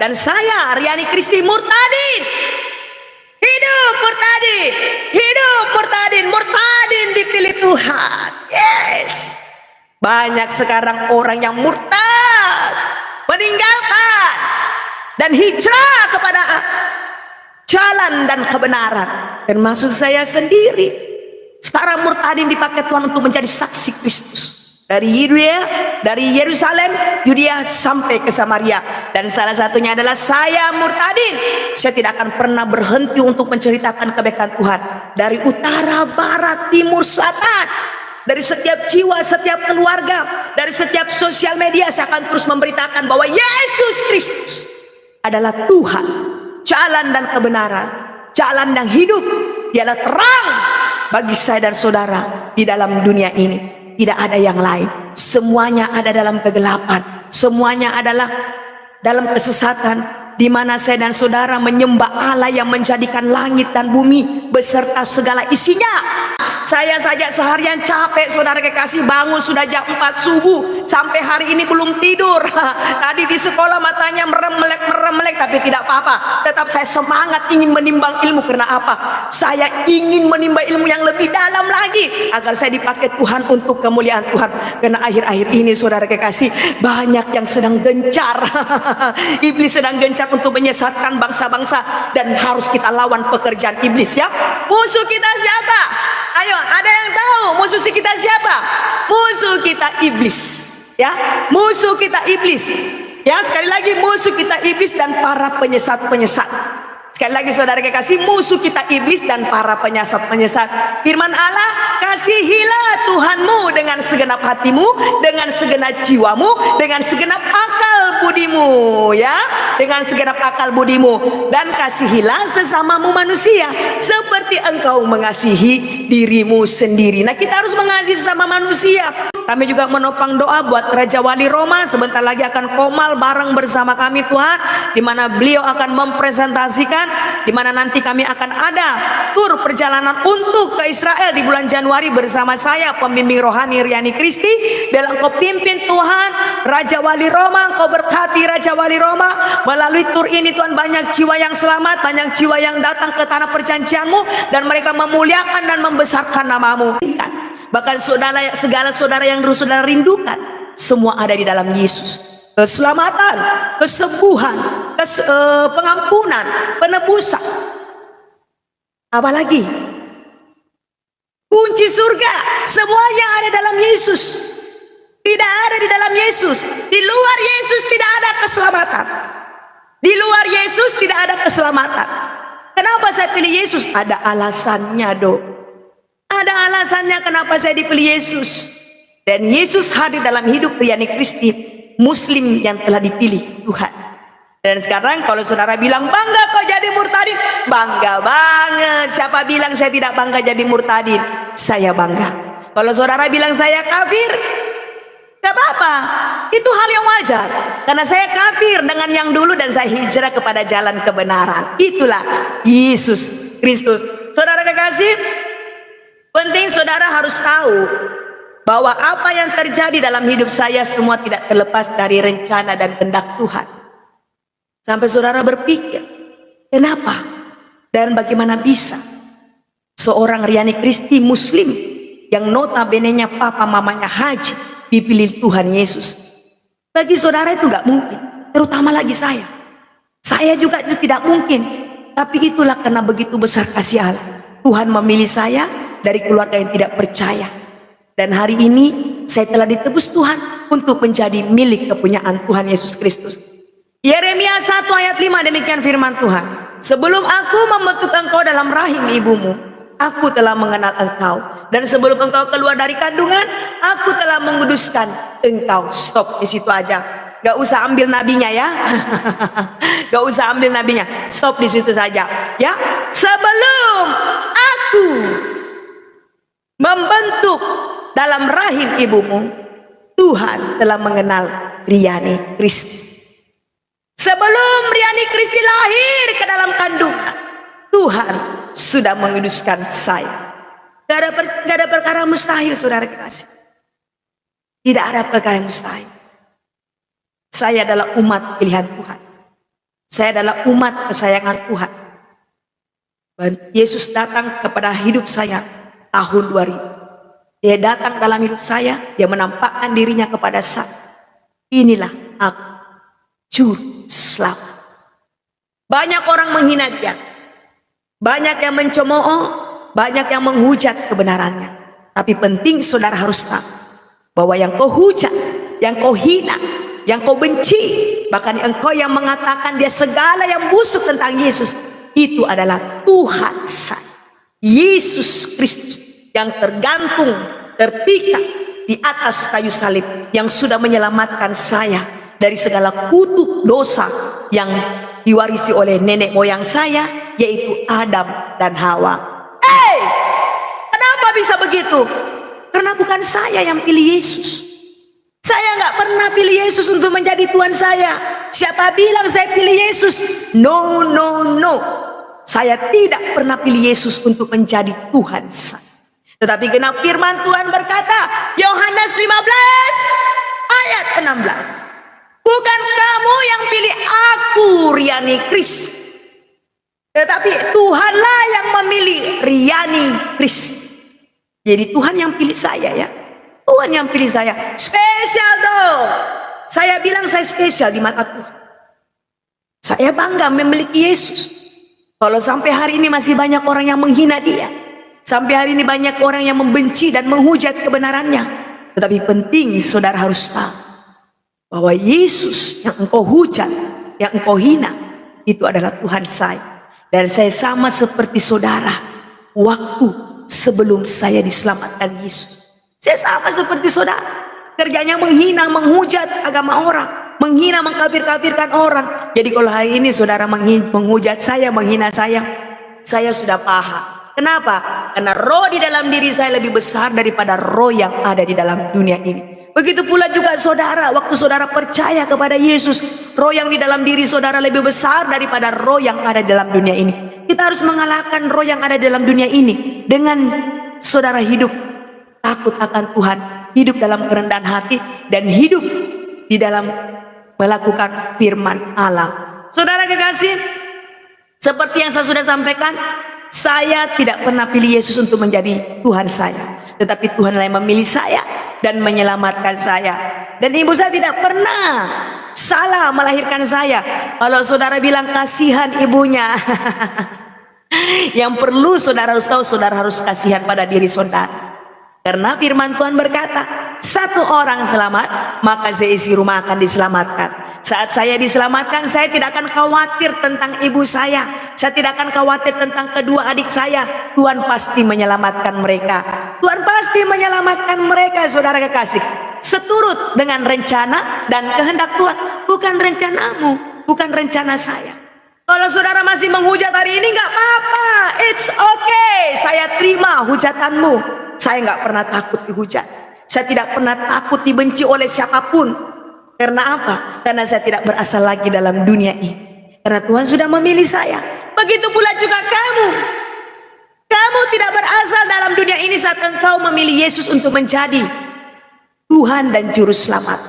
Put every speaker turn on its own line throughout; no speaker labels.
Dan saya Riani Kristi murtadin. Hidup murtadin, hidup murtadin, murtadin dipilih Tuhan. Yes. Banyak sekarang orang yang murtad, meninggalkan dan hijrah kepada jalan dan kebenaran. Termasuk saya sendiri. Sekarang murtadin dipakai Tuhan untuk menjadi saksi Kristus. Dari Yerusalem, Yudea sampai ke Samaria. Dan salah satunya adalah saya murtadin. Saya tidak akan pernah berhenti untuk menceritakan kebaikan Tuhan. Dari utara, barat, timur, selatan. Dari setiap jiwa, setiap keluarga, dari setiap sosial media, saya akan terus memberitakan bahwa Yesus Kristus adalah Tuhan, jalan dan kebenaran, jalan yang hidup. Dialah terang bagi saya dan saudara di dalam dunia ini. Tidak ada yang lain. Semuanya ada dalam kegelapan. Semuanya adalah dalam kesesatan, di mana saya dan saudara menyembah Allah yang menjadikan langit dan bumi beserta segala isinya. Saya saja seharian capek, saudara kekasih, bangun sudah jam 4 subuh sampai hari ini belum tidur. Tadi di sekolah matanya merem-melek, tapi tidak apa-apa. Tetap saya semangat ingin menimbang ilmu. Karena apa? Saya ingin menimba ilmu yang lebih dalam lagi agar saya dipakai Tuhan untuk kemuliaan Tuhan. Karena akhir-akhir ini, saudara kekasih, banyak yang sedang gencar. Iblis sedang gencar untuk menyesatkan bangsa-bangsa, dan harus kita lawan pekerjaan iblis, ya. Musuh kita siapa? Ayo, ada yang tahu musuh kita siapa? Musuh kita iblis, ya. Musuh kita iblis, ya. Sekali lagi, musuh kita iblis dan para penyesat-penyesat. Sekali lagi, saudara kekasih, musuh kita iblis dan para penyesat-penyesat. Firman Allah, kasihilah Tuhanmu dengan segenap hatimu, dengan segenap jiwamu, dengan segenap akal budimu, ya. Dengan segenap akal budimu. Dan kasihilah sesamamu manusia seperti engkau mengasihi dirimu sendiri. Nah, kita harus mengasihi sesama manusia. Kami juga menopang doa buat Raja Wali Roma. Sebentar lagi akan komal bareng bersama kami, Tuhan, di mana beliau akan mempresentasikan, di mana nanti kami akan ada tur perjalanan untuk ke Israel di bulan Januari bersama saya, pembimbing rohani Riani Kristi. Biarlah Engkau pimpin Tuhan, Raja Wali Roma, Engkau berkati Raja Wali Roma. Melalui tur ini, Tuhan, banyak jiwa yang selamat, banyak jiwa yang datang ke tanah perjanjian-Mu, dan mereka memuliakan dan membesarkan nama-Mu. Bahkan segala saudara yang saudara rindukan, semua ada di dalam Yesus. Keselamatan, kesembuhan, pengampunan, penebusan. Apalagi kunci surga, semuanya ada dalam Yesus. Tidak ada di dalam Yesus. Di luar Yesus tidak ada keselamatan. Di luar Yesus tidak ada keselamatan. Kenapa saya pilih Yesus? Ada alasannya, dok. Ada alasannya kenapa saya dipilih Yesus. Dan Yesus hadir dalam hidup Riani Kristi, Muslim yang telah dipilih Tuhan. Dan sekarang kalau saudara bilang bangga kok jadi murtadin, bangga banget. Siapa bilang saya tidak bangga jadi murtadin? Saya bangga. Kalau saudara bilang saya kafir, gak apa-apa, itu hal yang wajar. Karena saya kafir dengan yang dulu, dan saya hijrah kepada jalan kebenaran. Itulah Yesus Kristus. Saudara kekasih, penting saudara harus tahu bahwa apa yang terjadi dalam hidup saya semua tidak terlepas dari rencana dan kehendak Tuhan. Sampai saudara berpikir, kenapa dan bagaimana bisa seorang Riani Kristi Muslim yang notabene-nya papa mamanya haji dipilih Tuhan Yesus? Bagi saudara itu gak mungkin, terutama lagi saya. Saya juga itu tidak mungkin. Tapi itulah karena begitu besar kasih Allah, Tuhan memilih saya dari keluarga yang tidak percaya. Dan hari ini saya telah ditebus Tuhan untuk menjadi milik kepunyaan Tuhan Yesus Kristus. Yeremia 1 ayat 5, demikian firman Tuhan. Sebelum aku membentuk engkau dalam rahim ibumu, aku telah mengenal engkau. Dan sebelum engkau keluar dari kandungan, aku telah menguduskan engkau. Stop di situ aja. Gak usah ambil nabinya, ya. Gak usah ambil nabinya. Stop di situ saja, ya. Sebelum aku membentuk dalam rahim ibumu, Tuhan telah mengenal Riani Kristi. Sebelum Riani Kristi lahir ke dalam kandungan, Tuhan sudah menguduskan saya. Gak ada perkara mustahil, saudara kekasih. Tidak ada perkara yang mustahil. Saya adalah umat pilihan Tuhan. Saya adalah umat kesayangan Tuhan. Dan Yesus datang kepada hidup saya tahun 2000. Dia datang dalam hidup saya, dia menampakkan dirinya kepada saya. Inilah aku, juru selamat. Banyak orang menghina dia, banyak yang mencemooh, banyak yang menghujat kebenarannya. Tapi penting saudara harus tahu bahwa yang kau hujat, yang kau hina, yang kau benci, bahkan engkau yang mengatakan dia segala yang busuk tentang Yesus, itu adalah Tuhan saya, Yesus Kristus, yang tergantung, terpikat di atas kayu salib, yang sudah menyelamatkan saya dari segala kutuk dosa yang diwarisi oleh nenek moyang saya, yaitu Adam dan Hawa. Kenapa bisa begitu? Karena bukan saya yang pilih Yesus. Saya nggak pernah pilih Yesus untuk menjadi Tuhan saya. Siapa bilang saya pilih Yesus? No, no, no. Saya tidak pernah pilih Yesus untuk menjadi Tuhan saya. Tetapi genap firman Tuhan berkata, Yohanes 15 ayat 16. Bukan kamu yang pilih aku, Riani Kris, tetapi Tuhanlah yang memilih Riani Kris. Jadi Tuhan yang pilih saya ya. Tuhan yang pilih saya. Spesial dong. Saya bilang saya spesial di mata Tuhan. Saya bangga memiliki Yesus. Kalau sampai hari ini masih banyak orang yang menghina dia, sampai hari ini banyak orang yang membenci dan menghujat kebenarannya, tetapi penting saudara harus tahu bahwa Yesus yang engkau hujat, yang engkau hina, itu adalah Tuhan saya. Dan saya sama seperti saudara waktu sebelum saya diselamatkan Yesus. Saya sama seperti saudara, kerjanya menghina, menghujat agama orang, menghina, mengkafir-kafirkan orang. Jadi kalau hari ini saudara menghujat saya, menghina saya sudah paham. Kenapa? Karena roh di dalam diri saya lebih besar daripada roh yang ada di dalam dunia ini. Begitu pula juga saudara, waktu saudara percaya kepada Yesus, roh yang di dalam diri saudara lebih besar daripada roh yang ada di dalam dunia ini. Kita harus mengalahkan roh yang ada di dalam dunia ini dengan saudara hidup takut akan Tuhan, hidup dalam kerendahan hati, dan hidup di dalam melakukan firman Allah. Saudara kekasih, seperti yang saya sudah sampaikan, saya tidak pernah pilih Yesus untuk menjadi Tuhan saya, tetapi Tuhan yang memilih saya dan menyelamatkan saya. Dan ibu saya tidak pernah salah melahirkan saya. Kalau saudara bilang kasihan ibunya, yang perlu saudara harus tahu, saudara harus kasihan pada diri saudara. Karena firman Tuhan berkata, satu orang selamat, maka seisi rumah akan diselamatkan. Saat saya diselamatkan, saya tidak akan khawatir tentang ibu saya. Saya tidak akan khawatir tentang kedua adik saya. Tuhan pasti menyelamatkan mereka. Tuhan pasti menyelamatkan mereka, saudara kekasih. Seturut dengan rencana dan kehendak Tuhan. Bukan rencanamu, bukan rencana saya. Kalau saudara masih menghujat hari ini, nggak apa-apa. It's okay. Saya terima hujatanmu. Saya nggak pernah takut dihujat. Saya tidak pernah takut dibenci oleh siapapun. Karena apa? Karena saya tidak berasal lagi dalam dunia ini. Karena Tuhan sudah memilih saya. Begitu pula juga kamu. Kamu tidak berasal dalam dunia ini saat engkau memilih Yesus untuk menjadi Tuhan dan Juru Selamat.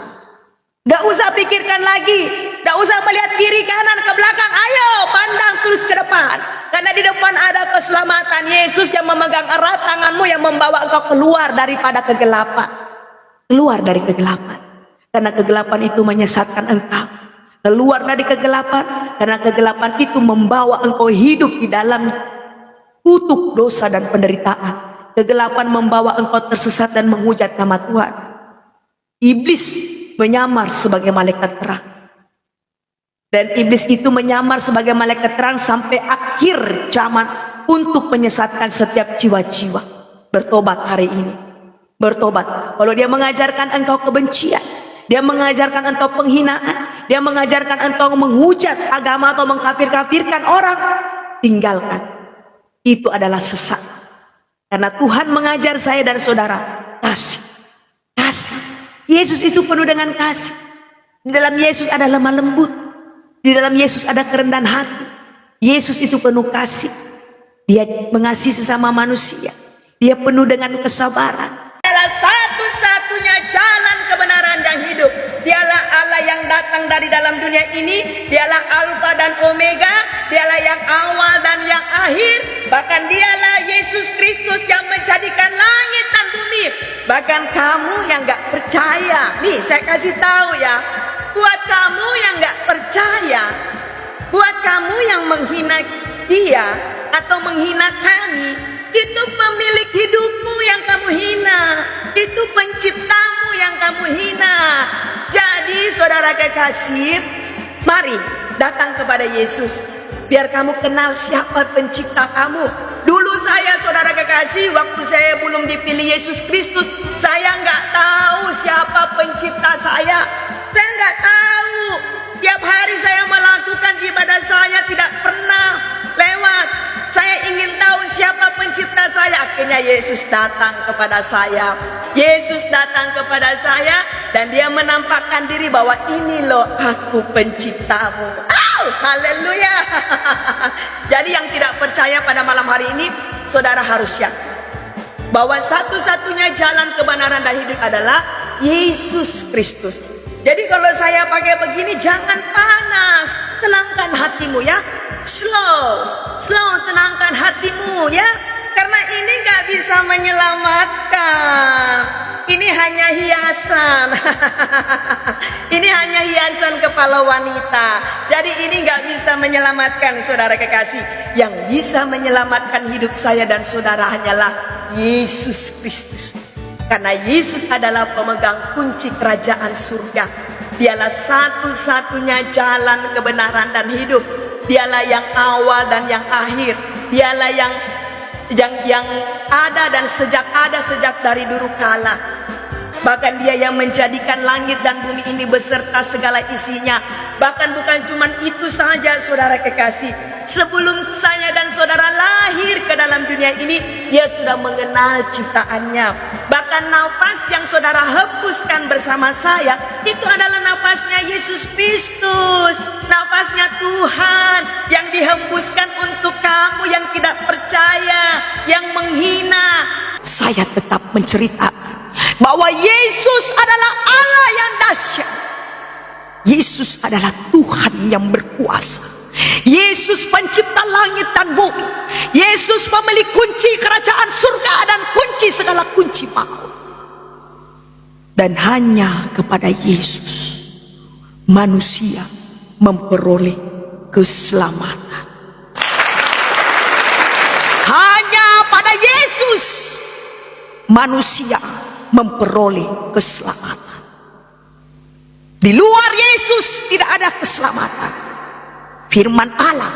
Gak usah pikirkan lagi. Gak usah melihat kiri kanan ke belakang. Ayo pandang terus ke depan. Karena di depan ada keselamatan. Yesus yang memegang erat tanganmu, yang membawa engkau keluar daripada kegelapan. Keluar dari kegelapan. Karena kegelapan itu menyesatkan engkau. Keluar dari kegelapan. Karena kegelapan itu membawa engkau hidup di dalam kutuk dosa dan penderitaan. Kegelapan membawa engkau tersesat dan menghujat nama Tuhan. Iblis menyamar sebagai malaikat terang. Dan iblis itu menyamar sebagai malaikat terang sampai akhir zaman untuk menyesatkan setiap jiwa-jiwa. Bertobat hari ini. Bertobat. Kalau dia mengajarkan engkau kebencian, dia mengajarkan engkau penghinaan, dia mengajarkan engkau menghujat agama atau mengkafir-kafirkan orang, tinggalkan. Itu adalah sesat. Karena Tuhan mengajar saya dan saudara, kasih. Kasih. Yesus itu penuh dengan kasih. Di dalam Yesus ada lemah lembut. Di dalam Yesus ada kerendahan hati. Yesus itu penuh kasih. Dia mengasihi sesama manusia. Dia penuh dengan kesabaran. Adalah satu-satunya jalan kebenaran dan hidup. Dialah Allah yang datang dari dalam dunia ini. Dialah Alfa dan Omega, dialah yang awal dan yang akhir. Bahkan dialah Yesus Kristus yang menjadikan langit dan bumi. Bahkan kamu yang gak percaya, nih saya kasih tahu ya, buat kamu yang gak percaya, buat kamu yang menghina dia atau menghina kami, itu pemilik hidupmu yang kamu hina, itu penciptamu yang kamu hina. Jadi saudara kekasih, mari datang kepada Yesus, biar kamu kenal siapa pencipta kamu. Dulu saya, saudara kekasih, waktu saya belum dipilih Yesus Kristus, saya nggak tahu siapa pencipta saya. Saya nggak tahu. Tiap hari saya melakukan ibadah, saya tidak pernah lewat. Saya ingin tahu siapa pencipta saya. Akhirnya Yesus datang kepada saya. Yesus datang kepada saya dan dia menampakkan diri bahwa ini loh aku penciptamu. Haleluya. Jadi yang tidak percaya pada malam hari ini, saudara harus yakin bahwa satu-satunya jalan kebenaran dan hidup adalah Yesus Kristus. Jadi kalau saya pakai begini, jangan panas, tenangkan hatimu ya. Slow, tenangkan hatimu ya. Karena ini gak bisa menyelamatkan. Ini hanya hiasan. Ini hanya hiasan kepala wanita. Jadi ini gak bisa menyelamatkan saudara kekasih. Yang bisa menyelamatkan hidup saya dan saudara hanyalah Yesus Kristus. Karena Yesus adalah pemegang kunci kerajaan surga. Dialah satu-satunya jalan kebenaran dan hidup. Dialah yang awal dan yang akhir. Dialah yang ada dan sejak dari dulu kala. Bahkan dia yang menjadikan langit dan bumi ini beserta segala isinya. Bahkan bukan cuma itu saja saudara kekasih. Sebelum saya dan saudara lahir ke dalam dunia ini, dia sudah mengenal ciptaannya. Bahkan nafas yang saudara hembuskan bersama saya, itu adalah nafasnya Yesus Kristus. Nafasnya Tuhan yang dihembuskan untuk kamu yang tidak percaya, yang menghina. Saya tetap menceritakan bahwa Yesus adalah Allah yang dahsyat. Yesus adalah Tuhan yang berkuasa. Yesus pencipta langit dan bumi. Yesus pemilik kunci kerajaan surga dan kunci segala kunci maut. Dan hanya kepada Yesus manusia memperoleh keselamatan. Hanya pada Yesus manusia memperoleh keselamatan. Di luar Yesus tidak ada keselamatan. Firman Allah,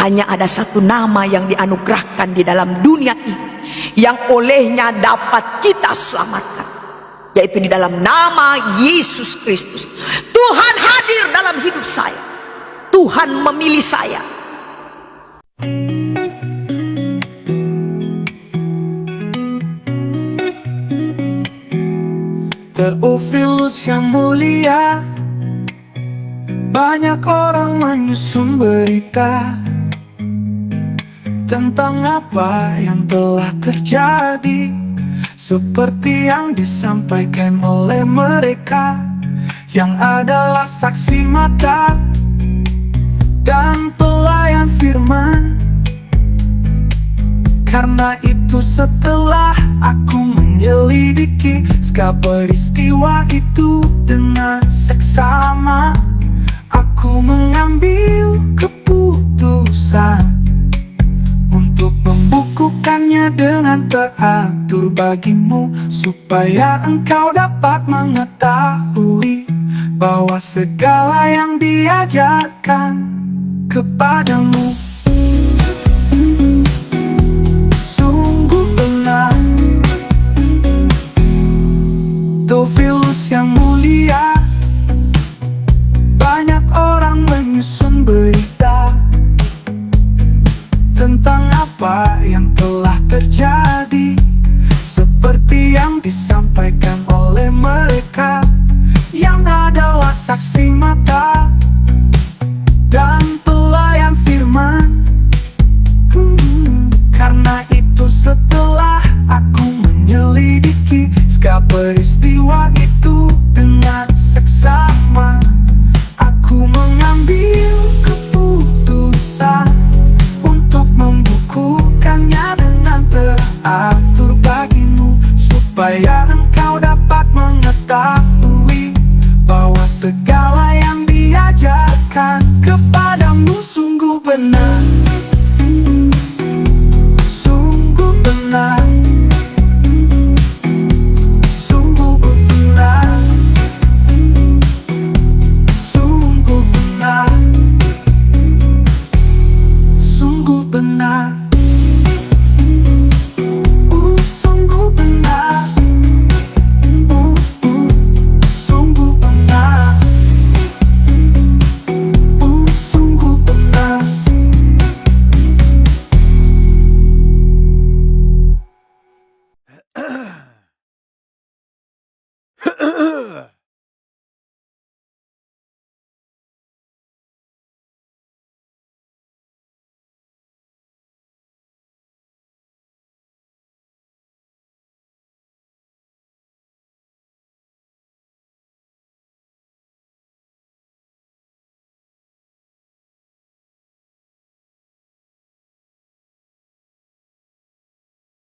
hanya ada satu nama yang dianugerahkan di dalam dunia ini yang olehnya dapat kita selamatkan, yaitu di dalam nama Yesus Kristus. Tuhan hadir dalam hidup saya. Tuhan memilih saya.
Teofilus yang mulia, banyak orang menyusun berita tentang apa yang telah terjadi, seperti yang disampaikan oleh mereka yang adalah saksi mata dan pelayan firman. Karena itu setelah aku menyelidiki segala peristiwa itu dengan seksama, aku mengambil keputusan untuk membukukannya dengan teratur bagimu, supaya engkau dapat mengetahui bahwa segala yang diajarkan kepadamu sungguh benar. Teofilus yang mulia, banyak orang menyusun berita tentang apa yang telah terjadi, seperti yang disampaikan oleh mereka yang adalah saksi mata dan pelayan firman. sampaikan kepadamu sungguh benar.